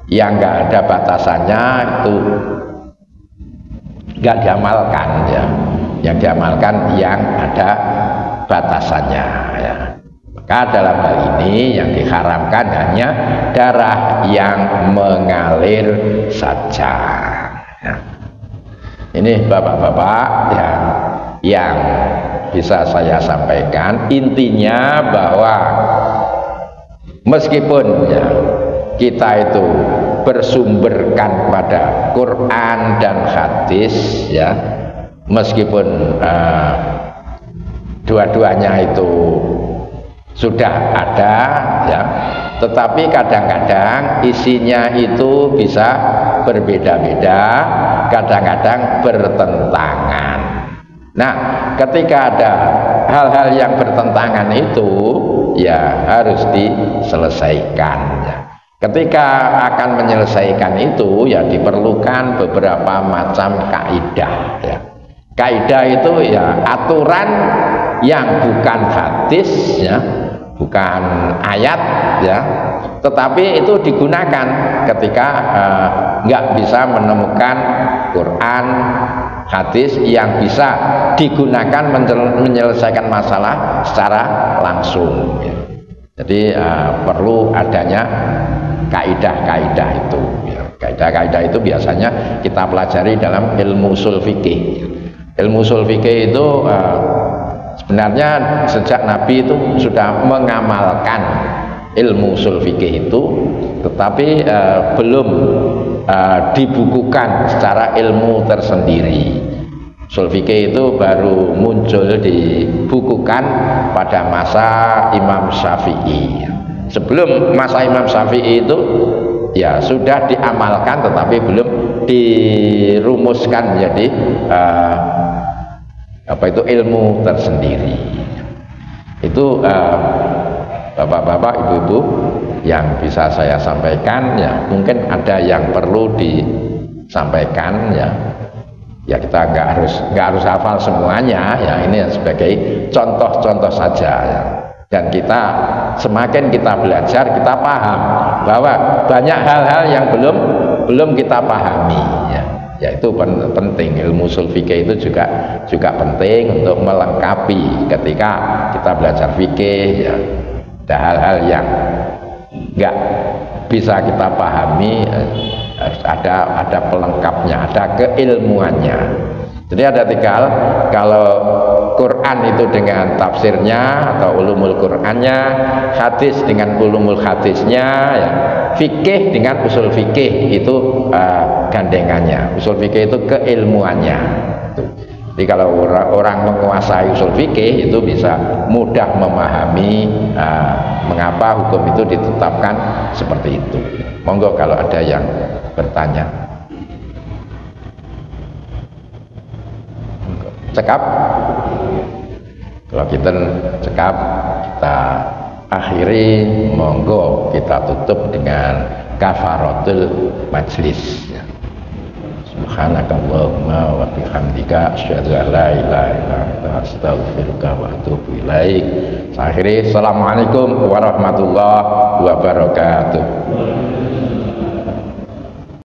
Speaker 1: Yang nggak ada batasannya itu nggak diamalkan ya, yang diamalkan yang ada batasannya ya. Maka dalam hal ini yang diharamkan hanya darah yang mengalir saja ya. Ini bapak-bapak yang bisa saya sampaikan, intinya bahwa meskipun ya kita itu bersumberkan pada Quran dan hadis ya, meskipun dua-duanya itu sudah ada ya, tetapi kadang-kadang isinya itu bisa berbeda-beda, kadang-kadang bertentangan. Nah, ketika ada hal-hal yang bertentangan itu ya harus diselesaikan ya. Ketika akan menyelesaikan itu ya diperlukan beberapa macam kaidah ya. Kaidah itu ya aturan yang bukan hadis ya, bukan ayat ya, tetapi itu digunakan ketika nggak bisa menemukan Quran, hadis yang bisa digunakan menyelesaikan masalah secara langsung ya. Jadi perlu adanya kaidah-kaidah itu ya. Kaidah-kaidah itu biasanya kita pelajari dalam ilmu ushul fikih. Ilmu ushul fikih itu sebenarnya sejak Nabi itu sudah mengamalkan ilmu ushul fikih itu, tetapi belum dibukukan secara ilmu tersendiri. Ushul fikih itu baru muncul dibukukan pada masa Imam Syafi'i. Sebelum masa Imam Syafi'i itu ya sudah diamalkan, tetapi belum dirumuskan menjadi apa itu ilmu tersendiri. Itu bapak-bapak, ibu-ibu yang bisa saya sampaikan ya. Mungkin ada yang perlu disampaikan ya. Ya kita nggak harus hafal semuanya ya, ini sebagai contoh-contoh saja ya. Dan kita semakin kita belajar, kita paham bahwa banyak hal-hal yang belum kita pahami ya. Ya itu penting, ilmu ushul fikih itu juga penting untuk melengkapi ketika kita belajar fikih ya. Ada hal-hal yang nggak bisa kita pahami, harus ada pelengkapnya, ada keilmuannya. Jadi ada tiga hal, kalau Quran itu dengan tafsirnya atau ulumul Qurannya, hadis dengan ulumul hadisnya ya, fikih dengan usul fikih itu gandengannya. Usul fikih itu keilmuannya. Jadi kalau orang menguasai usul fikih itu bisa mudah memahami mengapa hukum itu ditetapkan seperti itu. Monggo kalau ada yang bertanya. Cekap. Kalau kita cekap, kita akhiri, monggo kita tutup dengan kafaratul majlis. subhanakallahumma wa bihamdika asyhadu an la ilaha illa anta astaghfiruka wa atubu ilaik. Akhirnya assalamualaikum warahmatullahi wabarakatuh.